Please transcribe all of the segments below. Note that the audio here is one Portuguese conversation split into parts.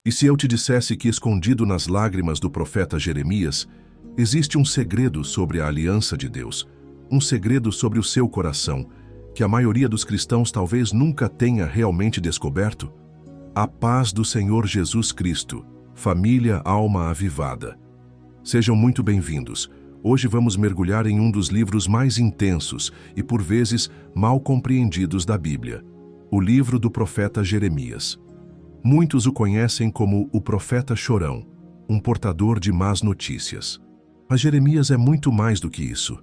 E se eu te dissesse que escondido nas lágrimas do profeta Jeremias, existe um segredo sobre a aliança de Deus, um segredo sobre o seu coração, que a maioria dos cristãos talvez nunca tenha realmente descoberto? A paz do Senhor Jesus Cristo, família Alma Avivada. Sejam muito bem-vindos. Hoje vamos mergulhar em um dos livros mais intensos e, por vezes, mal compreendidos da Bíblia, o livro do profeta Jeremias. Muitos o conhecem como o profeta chorão, um portador de más notícias. Mas Jeremias é muito mais do que isso.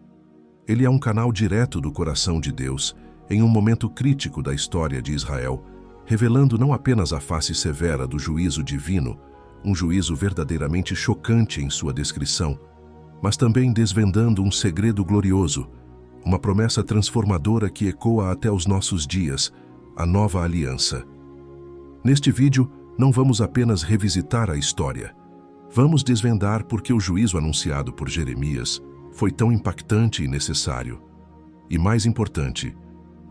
Ele é um canal direto do coração de Deus em um momento crítico da história de Israel, revelando não apenas a face severa do juízo divino, um juízo verdadeiramente chocante em sua descrição, mas também desvendando um segredo glorioso, uma promessa transformadora que ecoa até os nossos dias, a nova aliança. Neste vídeo, não vamos apenas revisitar a história. Vamos desvendar por que o juízo anunciado por Jeremias foi tão impactante e necessário. E mais importante,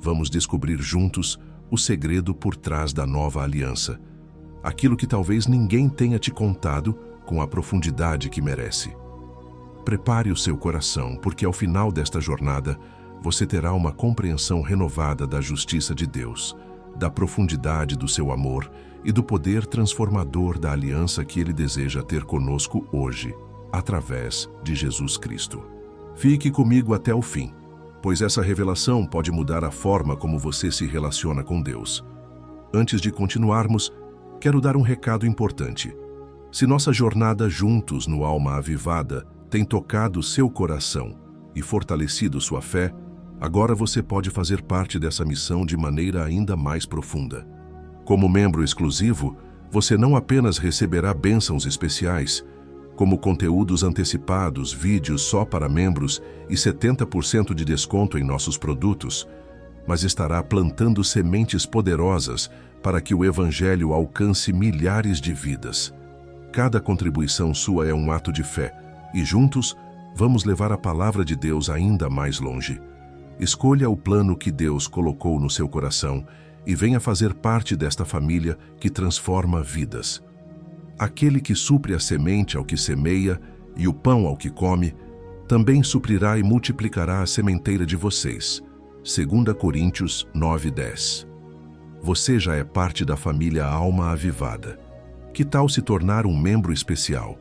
vamos descobrir juntos o segredo por trás da nova aliança, aquilo que talvez ninguém tenha te contado com a profundidade que merece. Prepare o seu coração, porque ao final desta jornada, você terá uma compreensão renovada da justiça de Deus, da profundidade do seu amor e do poder transformador da aliança que Ele deseja ter conosco hoje, através de Jesus Cristo. Fique comigo até o fim, pois essa revelação pode mudar a forma como você se relaciona com Deus. Antes de continuarmos, quero dar um recado importante. Se nossa jornada juntos no Alma Avivada tem tocado seu coração e fortalecido sua fé, agora você pode fazer parte dessa missão de maneira ainda mais profunda. Como membro exclusivo, você não apenas receberá bênçãos especiais, como conteúdos antecipados, vídeos só para membros e 70% de desconto em nossos produtos, mas estará plantando sementes poderosas para que o Evangelho alcance milhares de vidas. Cada contribuição sua é um ato de fé, e juntos vamos levar a palavra de Deus ainda mais longe. Escolha o plano que Deus colocou no seu coração e venha fazer parte desta família que transforma vidas. Aquele que supre a semente ao que semeia e o pão ao que come, também suprirá e multiplicará a sementeira de vocês. 2 Coríntios 9:10. Você já é parte da família Alma Avivada. Que tal se tornar um membro especial?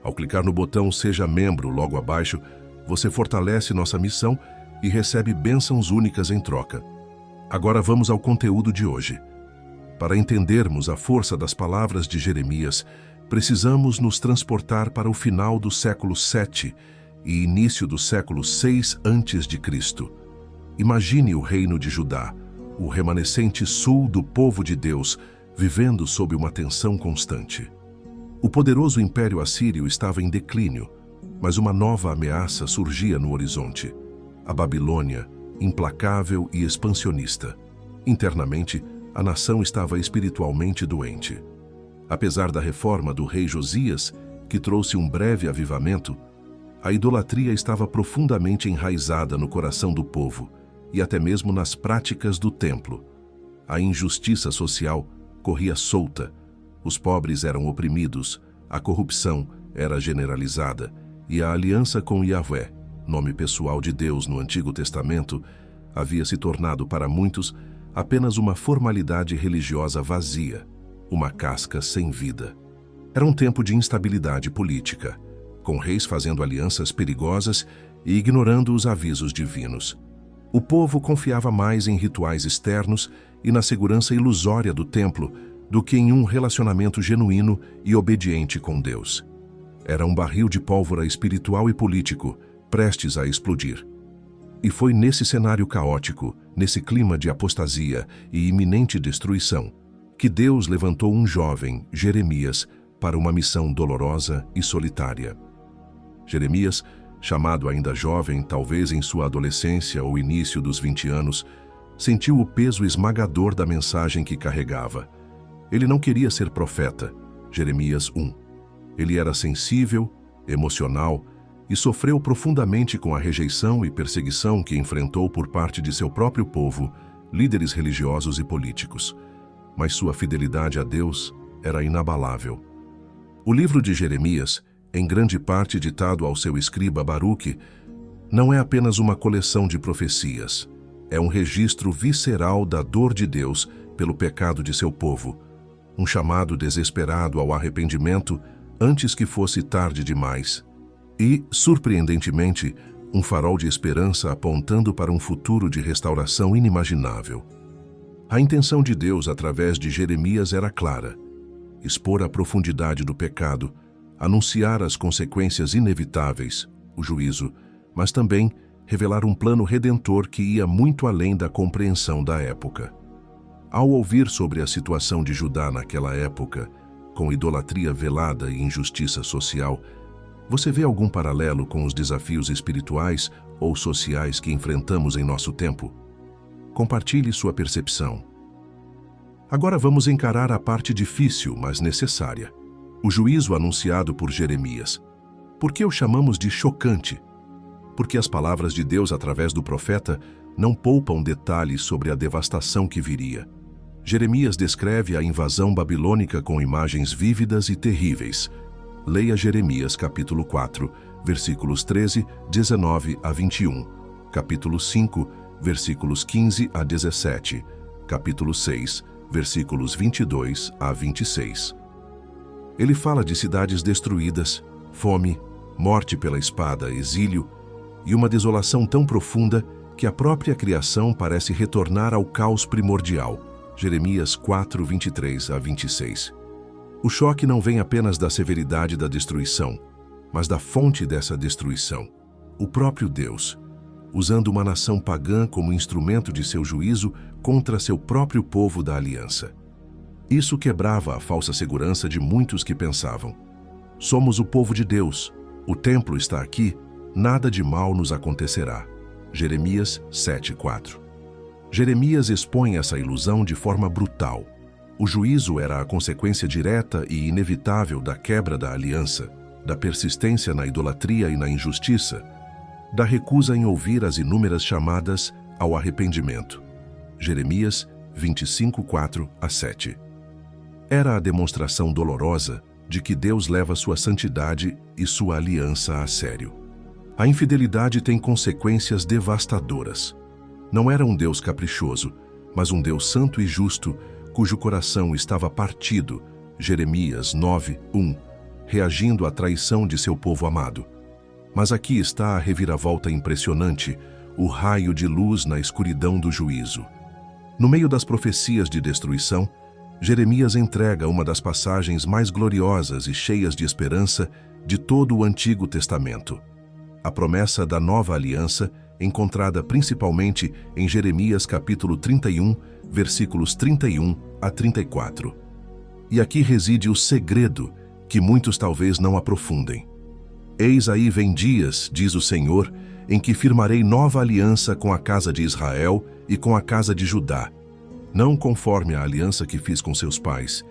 Ao clicar no botão Seja Membro logo abaixo, você fortalece nossa missão e recebe bênçãos únicas em troca. Agora vamos ao conteúdo de hoje. Para entendermos a força das palavras de Jeremias, precisamos nos transportar para o final do século 7 e início do século 6 a.C. Imagine o reino de Judá, o remanescente sul do povo de Deus, vivendo sob uma tensão constante. O poderoso Império Assírio estava em declínio, mas uma nova ameaça surgia no horizonte. A Babilônia, implacável e expansionista. Internamente, a nação estava espiritualmente doente. Apesar da reforma do rei Josias, que trouxe um breve avivamento, a idolatria estava profundamente enraizada no coração do povo e até mesmo nas práticas do templo. A injustiça social corria solta, os pobres eram oprimidos, a corrupção era generalizada e a aliança com Yahvé, nome pessoal de Deus no Antigo Testamento, havia se tornado para muitos apenas uma formalidade religiosa vazia, uma casca sem vida. Era um tempo de instabilidade política, com reis fazendo alianças perigosas e ignorando os avisos divinos. O povo confiava mais em rituais externos e na segurança ilusória do templo do que em um relacionamento genuíno e obediente com Deus. Era um barril de pólvora espiritual e político, prestes a explodir. E foi nesse cenário caótico, nesse clima de apostasia e iminente destruição, que Deus levantou um jovem, Jeremias, para uma missão dolorosa e solitária. Jeremias, chamado ainda jovem, talvez em sua adolescência ou início dos 20 anos, sentiu o peso esmagador da mensagem que carregava. Ele não queria ser profeta, Jeremias 1. Ele era sensível, emocional e sofreu profundamente com a rejeição e perseguição que enfrentou por parte de seu próprio povo, líderes religiosos e políticos. Mas sua fidelidade a Deus era inabalável. O livro de Jeremias, em grande parte ditado ao seu escriba Baruque, não é apenas uma coleção de profecias. É um registro visceral da dor de Deus pelo pecado de seu povo, um chamado desesperado ao arrependimento antes que fosse tarde demais. E, surpreendentemente, um farol de esperança apontando para um futuro de restauração inimaginável. A intenção de Deus através de Jeremias era clara: expor a profundidade do pecado, anunciar as consequências inevitáveis, o juízo, mas também revelar um plano redentor que ia muito além da compreensão da época. Ao ouvir sobre a situação de Judá naquela época, com idolatria velada e injustiça social, você vê algum paralelo com os desafios espirituais ou sociais que enfrentamos em nosso tempo? Compartilhe sua percepção. Agora vamos encarar a parte difícil, mas necessária: o juízo anunciado por Jeremias. Por que o chamamos de chocante? Porque as palavras de Deus através do profeta não poupam detalhes sobre a devastação que viria. Jeremias descreve a invasão babilônica com imagens vívidas e terríveis. Leia Jeremias capítulo 4, versículos 13, 19 a 21, capítulo 5, versículos 15 a 17, capítulo 6, versículos 22 a 26. Ele fala de cidades destruídas, fome, morte pela espada, exílio e uma desolação tão profunda que a própria criação parece retornar ao caos primordial. Jeremias 4, 23 a 26. O choque não vem apenas da severidade da destruição, mas da fonte dessa destruição, o próprio Deus, usando uma nação pagã como instrumento de seu juízo contra seu próprio povo da aliança. Isso quebrava a falsa segurança de muitos que pensavam: somos o povo de Deus, o templo está aqui, nada de mal nos acontecerá. Jeremias 7:4. Jeremias expõe essa ilusão de forma brutal. O juízo era a consequência direta e inevitável da quebra da aliança, da persistência na idolatria e na injustiça, da recusa em ouvir as inúmeras chamadas ao arrependimento. Jeremias 25, 4 a 7. Era a demonstração dolorosa de que Deus leva sua santidade e sua aliança a sério. A infidelidade tem consequências devastadoras. Não era um Deus caprichoso, mas um Deus santo e justo, cujo coração estava partido, Jeremias 9, 1, reagindo à traição de seu povo amado. Mas aqui está a reviravolta impressionante, o raio de luz na escuridão do juízo. No meio das profecias de destruição, Jeremias entrega uma das passagens mais gloriosas e cheias de esperança de todo o Antigo Testamento. A promessa da nova aliança, encontrada principalmente em Jeremias capítulo 31, versículos 31 a 34. E aqui reside o segredo que muitos talvez não aprofundem. Eis aí vem dias, diz o Senhor, em que firmarei nova aliança com a casa de Israel e com a casa de Judá, não conforme a aliança que fiz com seus pais,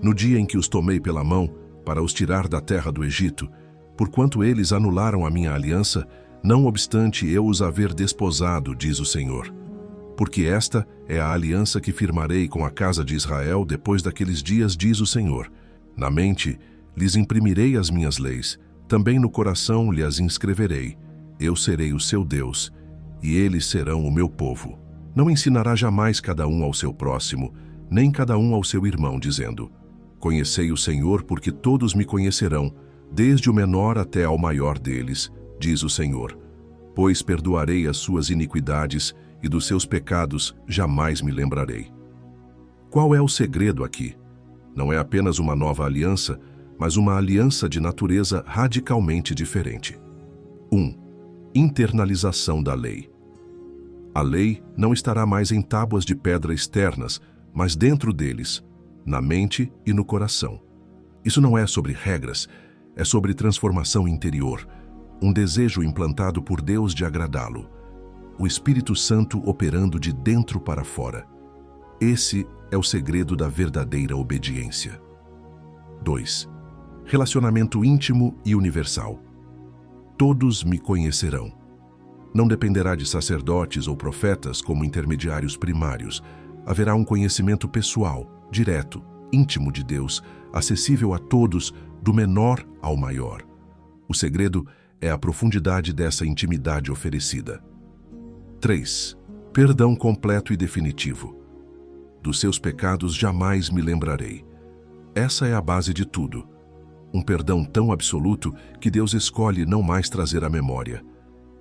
no dia em que os tomei pela mão para os tirar da terra do Egito, porquanto eles anularam a minha aliança, não obstante eu os haver desposado, diz o Senhor. Porque esta é a aliança que firmarei com a casa de Israel depois daqueles dias, diz o Senhor. Na mente lhes imprimirei as minhas leis, também no coração lhes inscreverei. Eu serei o seu Deus, e eles serão o meu povo. Não ensinará jamais cada um ao seu próximo, nem cada um ao seu irmão, dizendo: Conhecei o Senhor, porque todos me conhecerão, desde o menor até ao maior deles, diz o Senhor. Pois perdoarei as suas iniquidades, e dos seus pecados jamais me lembrarei. Qual é o segredo aqui? Não é apenas uma nova aliança, mas uma aliança de natureza radicalmente diferente. 1. Internalização da lei. A lei não estará mais em tábuas de pedra externas, mas dentro deles, na mente e no coração. Isso não é sobre regras, é sobre transformação interior, um desejo implantado por Deus de agradá-lo. O Espírito Santo operando de dentro para fora. Esse é o segredo da verdadeira obediência. 2. Relacionamento íntimo e universal. Todos me conhecerão. Não dependerá de sacerdotes ou profetas como intermediários primários. Haverá um conhecimento pessoal, direto, íntimo de Deus, acessível a todos, do menor ao maior. O segredo é a profundidade dessa intimidade oferecida. 3. Perdão completo e definitivo. Dos seus pecados jamais me lembrarei. Essa é a base de tudo. Um perdão tão absoluto que Deus escolhe não mais trazer à memória.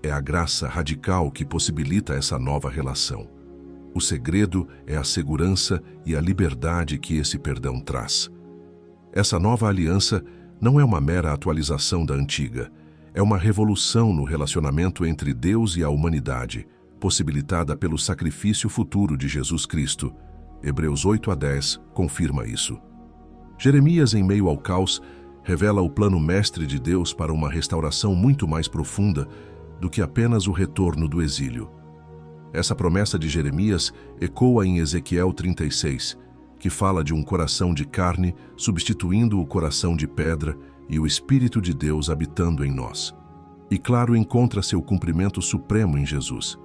É a graça radical que possibilita essa nova relação. O segredo é a segurança e a liberdade que esse perdão traz. Essa nova aliança não é uma mera atualização da antiga, é uma revolução no relacionamento entre Deus e a humanidade, possibilitada pelo sacrifício futuro de Jesus Cristo. Hebreus 8:10 confirma isso. Jeremias, em meio ao caos, revela o plano mestre de Deus para uma restauração muito mais profunda do que apenas o retorno do exílio. Essa promessa de Jeremias ecoa em Ezequiel 36, que fala de um coração de carne substituindo o coração de pedra e o Espírito de Deus habitando em nós. E claro, encontra seu cumprimento supremo em Jesus.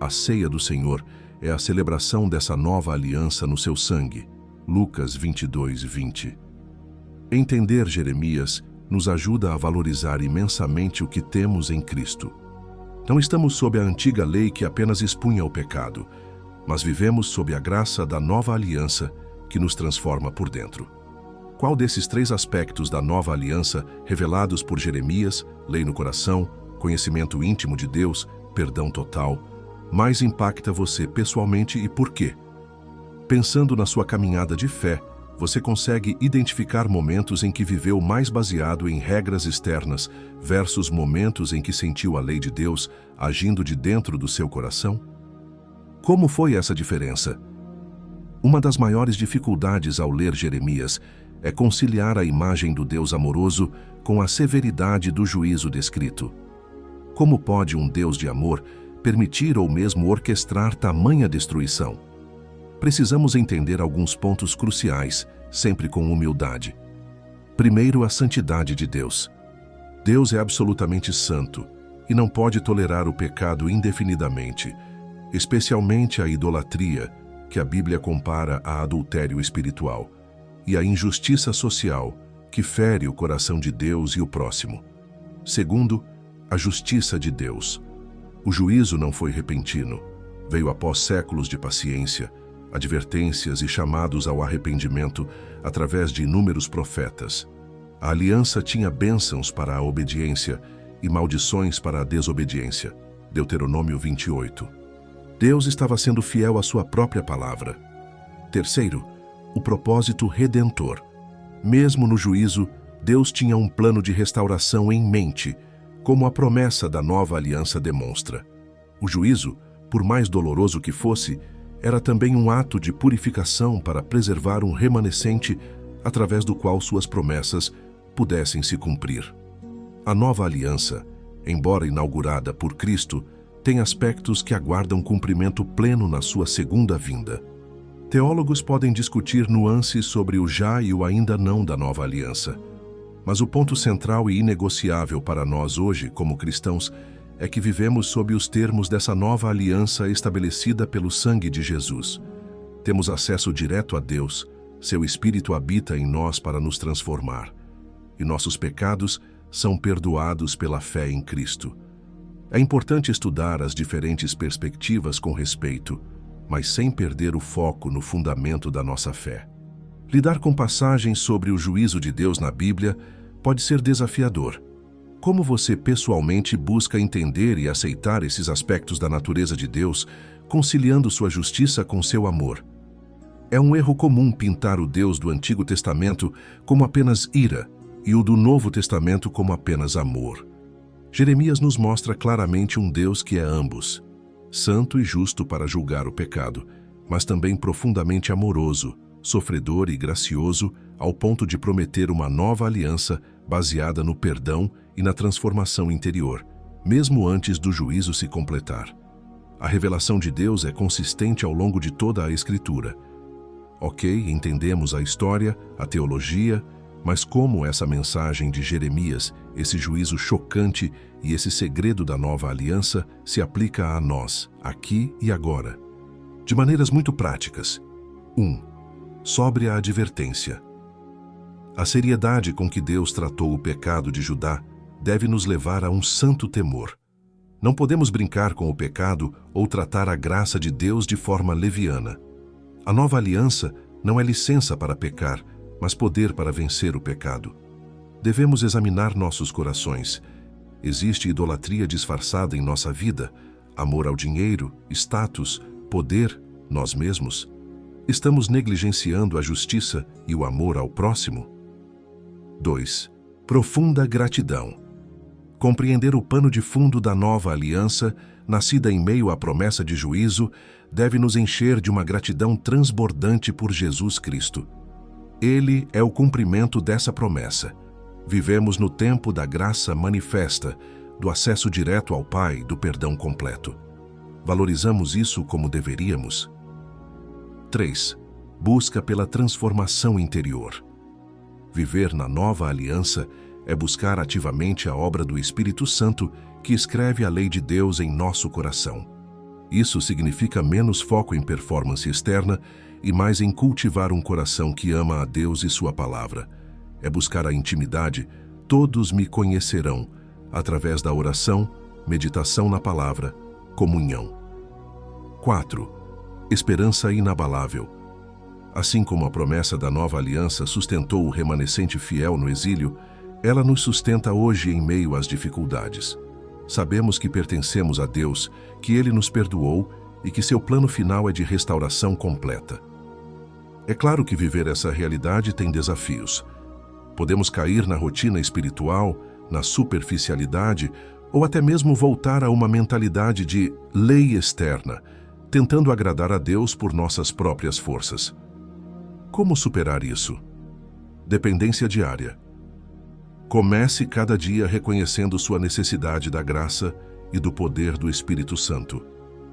A ceia do Senhor é a celebração dessa nova aliança no seu sangue. Lucas 22:20. Entender Jeremias nos ajuda a valorizar imensamente o que temos em Cristo. Não estamos sob a antiga lei que apenas expunha o pecado, mas vivemos sob a graça da nova aliança que nos transforma por dentro. Qual desses 3 aspectos da nova aliança, revelados por Jeremias, lei no coração, conhecimento íntimo de Deus, perdão total, mais impacta você pessoalmente e por quê? Pensando na sua caminhada de fé, você consegue identificar momentos em que viveu mais baseado em regras externas versus momentos em que sentiu a lei de Deus agindo de dentro do seu coração? Como foi essa diferença? Uma das maiores dificuldades ao ler Jeremias é conciliar a imagem do Deus amoroso com a severidade do juízo descrito. Como pode um Deus de amor permitir ou mesmo orquestrar tamanha destruição? Precisamos entender alguns pontos cruciais, sempre com humildade. Primeiro, a santidade de Deus. Deus é absolutamente santo e não pode tolerar o pecado indefinidamente, especialmente a idolatria, que a Bíblia compara a adultério espiritual, e a injustiça social, que fere o coração de Deus e o próximo. Segundo, a justiça de Deus. O juízo não foi repentino, veio após séculos de paciência, advertências e chamados ao arrependimento através de inúmeros profetas. A aliança tinha bênçãos para a obediência e maldições para a desobediência. Deuteronômio 28. Deus estava sendo fiel à sua própria palavra. Terceiro, o propósito redentor. Mesmo no juízo, Deus tinha um plano de restauração em mente, como a promessa da nova aliança demonstra. O juízo, por mais doloroso que fosse, era também um ato de purificação para preservar um remanescente através do qual suas promessas pudessem se cumprir. A nova aliança, embora inaugurada por Cristo, tem aspectos que aguardam cumprimento pleno na sua segunda vinda. Teólogos podem discutir nuances sobre o já e o ainda não da nova aliança, mas o ponto central e inegociável para nós hoje, como cristãos, é que vivemos sob os termos dessa nova aliança estabelecida pelo sangue de Jesus. Temos acesso direto a Deus, seu Espírito habita em nós para nos transformar, e nossos pecados são perdoados pela fé em Cristo. É importante estudar as diferentes perspectivas com respeito, mas sem perder o foco no fundamento da nossa fé. Lidar com passagens sobre o juízo de Deus na Bíblia pode ser desafiador. Como você pessoalmente busca entender e aceitar esses aspectos da natureza de Deus, conciliando sua justiça com seu amor? É um erro comum pintar o Deus do Antigo Testamento como apenas ira e o do Novo Testamento como apenas amor. Jeremias nos mostra claramente um Deus que é ambos, santo e justo para julgar o pecado, mas também profundamente amoroso, sofredor e gracioso, ao ponto de prometer uma nova aliança baseada no perdão e na transformação interior, mesmo antes do juízo se completar. A revelação de Deus é consistente ao longo de toda a Escritura. Ok, entendemos a história, a teologia, mas como essa mensagem de Jeremias, esse juízo chocante e esse segredo da nova aliança se aplica a nós, aqui e agora? De maneiras muito práticas. 1. Sobre a advertência. A seriedade com que Deus tratou o pecado de Judá deve nos levar a um santo temor. Não podemos brincar com o pecado ou tratar a graça de Deus de forma leviana. A nova aliança não é licença para pecar, mas poder para vencer o pecado. Devemos examinar nossos corações. Existe idolatria disfarçada em nossa vida, amor ao dinheiro, status, poder, nós mesmos. Estamos negligenciando a justiça e o amor ao próximo? 2. Profunda gratidão. Compreender o pano de fundo da nova aliança, nascida em meio à promessa de juízo, deve nos encher de uma gratidão transbordante por Jesus Cristo. Ele é o cumprimento dessa promessa. Vivemos no tempo da graça manifesta, do acesso direto ao Pai, do perdão completo. Valorizamos isso como deveríamos? 3. Busca pela transformação interior. Viver na nova aliança é buscar ativamente a obra do Espírito Santo que escreve a lei de Deus em nosso coração. Isso significa menos foco em performance externa e mais em cultivar um coração que ama a Deus e sua palavra. É buscar a intimidade, todos me conhecerão, através da oração, meditação na palavra, comunhão. 4. Esperança inabalável. Assim como a promessa da nova aliança sustentou o remanescente fiel no exílio, ela nos sustenta hoje em meio às dificuldades. Sabemos que pertencemos a Deus, que Ele nos perdoou e que seu plano final é de restauração completa. É claro que viver essa realidade tem desafios. Podemos cair na rotina espiritual, na superficialidade ou até mesmo voltar a uma mentalidade de lei externa, tentando agradar a Deus por nossas próprias forças. Como superar isso? Dependência diária. Comece cada dia reconhecendo sua necessidade da graça e do poder do Espírito Santo.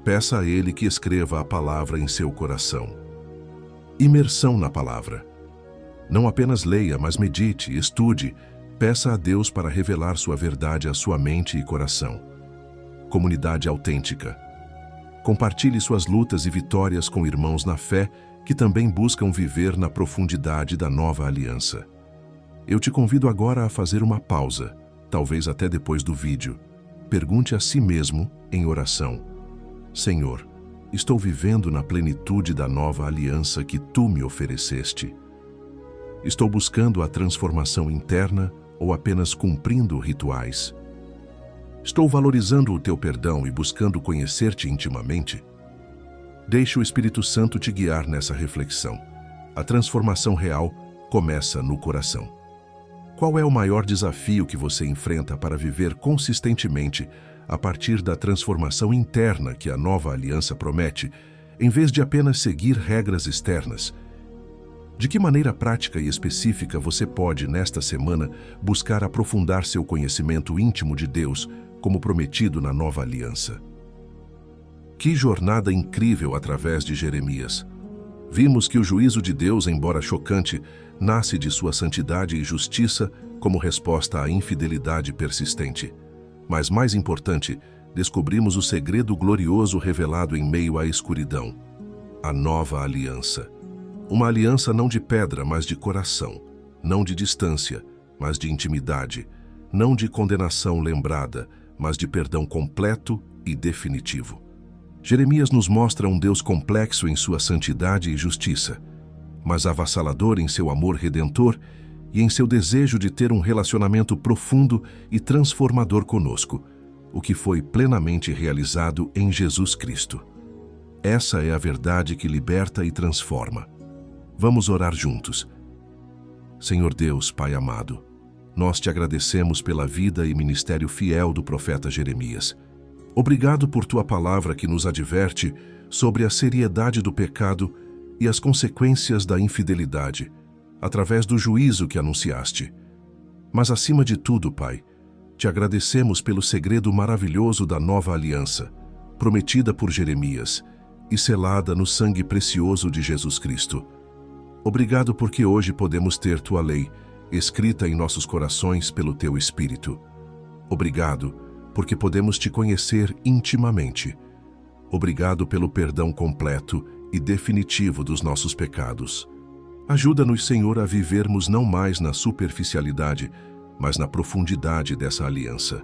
Peça a Ele que escreva a palavra em seu coração. Imersão na palavra. Não apenas leia, mas medite, estude. Peça a Deus para revelar sua verdade à sua mente e coração. Comunidade autêntica. Compartilhe suas lutas e vitórias com irmãos na fé que também buscam viver na profundidade da nova aliança. Eu te convido agora a fazer uma pausa, talvez até depois do vídeo. Pergunte a si mesmo, em oração: Senhor, estou vivendo na plenitude da nova aliança que Tu me ofereceste? Estou buscando a transformação interna ou apenas cumprindo rituais? Estou valorizando o Teu perdão e buscando conhecer-Te intimamente? Deixe o Espírito Santo te guiar nessa reflexão. A transformação real começa no coração. Qual é o maior desafio que você enfrenta para viver consistentemente a partir da transformação interna que a nova aliança promete, em vez de apenas seguir regras externas? De que maneira prática e específica você pode, nesta semana, buscar aprofundar seu conhecimento íntimo de Deus, como prometido na nova aliança? Que jornada incrível através de Jeremias! Vimos que o juízo de Deus, embora chocante, nasce de sua santidade e justiça como resposta à infidelidade persistente. Mas mais importante, descobrimos o segredo glorioso revelado em meio à escuridão: a nova aliança. Uma aliança não de pedra, mas de coração, não de distância, mas de intimidade, não de condenação lembrada, mas de perdão completo e definitivo. Jeremias nos mostra um Deus complexo em sua santidade e justiça, mas avassalador em seu amor redentor e em seu desejo de ter um relacionamento profundo e transformador conosco, o que foi plenamente realizado em Jesus Cristo. Essa é a verdade que liberta e transforma. Vamos orar juntos. Senhor Deus, Pai amado, nós te agradecemos pela vida e ministério fiel do profeta Jeremias. Obrigado por tua palavra que nos adverte sobre a seriedade do pecado e as consequências da infidelidade, através do juízo que anunciaste. Mas acima de tudo, Pai, te agradecemos pelo segredo maravilhoso da nova aliança, prometida por Jeremias e selada no sangue precioso de Jesus Cristo. Obrigado porque hoje podemos ter tua lei, escrita em nossos corações pelo teu Espírito. Obrigado porque podemos te conhecer intimamente. Obrigado pelo perdão completo e definitivo dos nossos pecados. Ajuda-nos, Senhor, a vivermos não mais na superficialidade, mas na profundidade dessa aliança.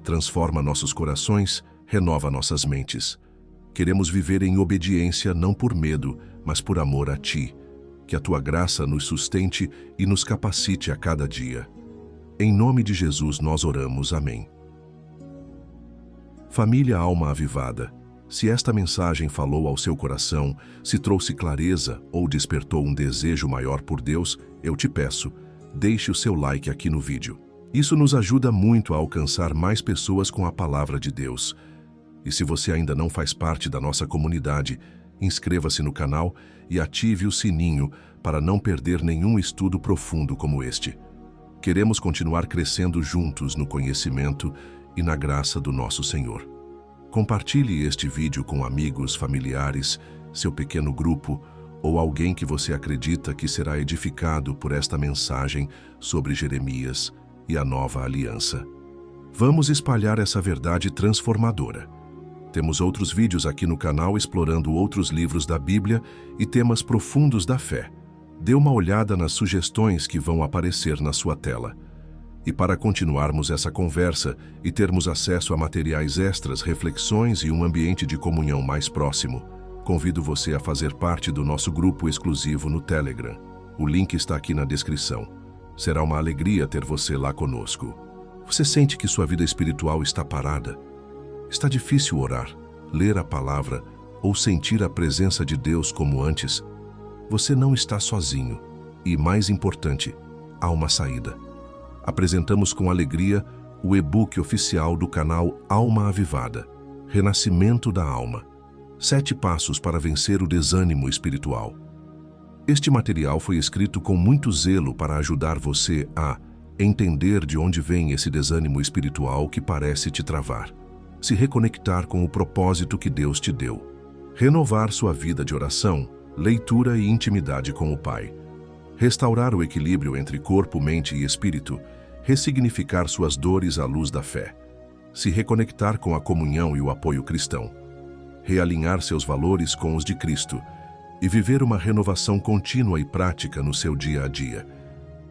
Transforma nossos corações, renova nossas mentes. Queremos viver em obediência não por medo, mas por amor a Ti. Que a Tua graça nos sustente e nos capacite a cada dia. Em nome de Jesus nós oramos. Amém. Família Alma Avivada, se esta mensagem falou ao seu coração, se trouxe clareza ou despertou um desejo maior por Deus, eu te peço, deixe o seu like aqui no vídeo. Isso nos ajuda muito a alcançar mais pessoas com a palavra de Deus. E se você ainda não faz parte da nossa comunidade, inscreva-se no canal e ative o sininho para não perder nenhum estudo profundo como este. Queremos continuar crescendo juntos no conhecimento e na graça do nosso Senhor. Compartilhe este vídeo com amigos, familiares, seu pequeno grupo ou alguém que você acredita que será edificado por esta mensagem sobre Jeremias e a nova aliança. Vamos espalhar essa verdade transformadora. Temos outros vídeos aqui no canal explorando outros livros da Bíblia e temas profundos da fé. Dê uma olhada nas sugestões que vão aparecer na sua tela. E para continuarmos essa conversa e termos acesso a materiais extras, reflexões e um ambiente de comunhão mais próximo, convido você a fazer parte do nosso grupo exclusivo no Telegram. O link está aqui na descrição. Será uma alegria ter você lá conosco. Você sente que sua vida espiritual está parada? Está difícil orar, ler a palavra ou sentir a presença de Deus como antes? Você não está sozinho. E, mais importante, há uma saída. Apresentamos com alegria o e-book oficial do canal Alma Avivada, Renascimento da Alma. 7 passos para vencer o desânimo espiritual. Este material foi escrito com muito zelo para ajudar você a entender de onde vem esse desânimo espiritual que parece te travar, se reconectar com o propósito que Deus te deu, renovar sua vida de oração, leitura e intimidade com o Pai, restaurar o equilíbrio entre corpo, mente e espírito, ressignificar suas dores à luz da fé, se reconectar com a comunhão e o apoio cristão, realinhar seus valores com os de Cristo e viver uma renovação contínua e prática no seu dia a dia.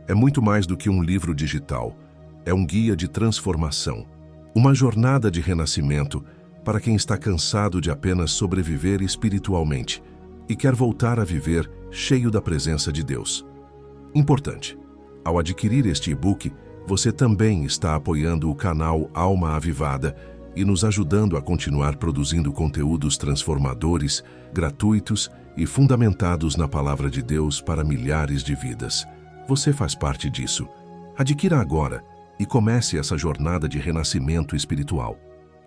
É muito mais do que um livro digital, é um guia de transformação, uma jornada de renascimento para quem está cansado de apenas sobreviver espiritualmente e quer voltar a viver cheio da presença de Deus. Importante, ao adquirir este e-book, você também está apoiando o canal Alma Avivada e nos ajudando a continuar produzindo conteúdos transformadores, gratuitos e fundamentados na Palavra de Deus para milhares de vidas. Você faz parte disso. Adquira agora e comece essa jornada de renascimento espiritual.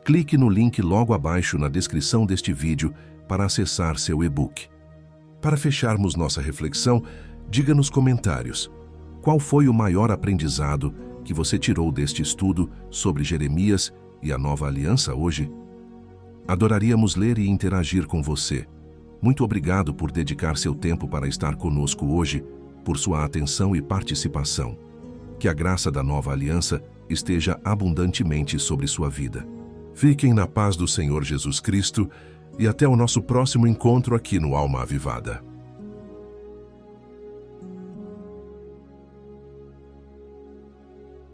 Clique no link logo abaixo na descrição deste vídeo para acessar seu e-book. Para fecharmos nossa reflexão, diga nos comentários qual foi o maior aprendizado que você tirou deste estudo sobre Jeremias e a nova aliança hoje? Adoraríamos ler e interagir com você. Muito obrigado por dedicar seu tempo para estar conosco hoje, por sua atenção e participação. Que a graça da nova aliança esteja abundantemente sobre sua vida. Fiquem na paz do Senhor Jesus Cristo e até o nosso próximo encontro aqui no Alma Avivada.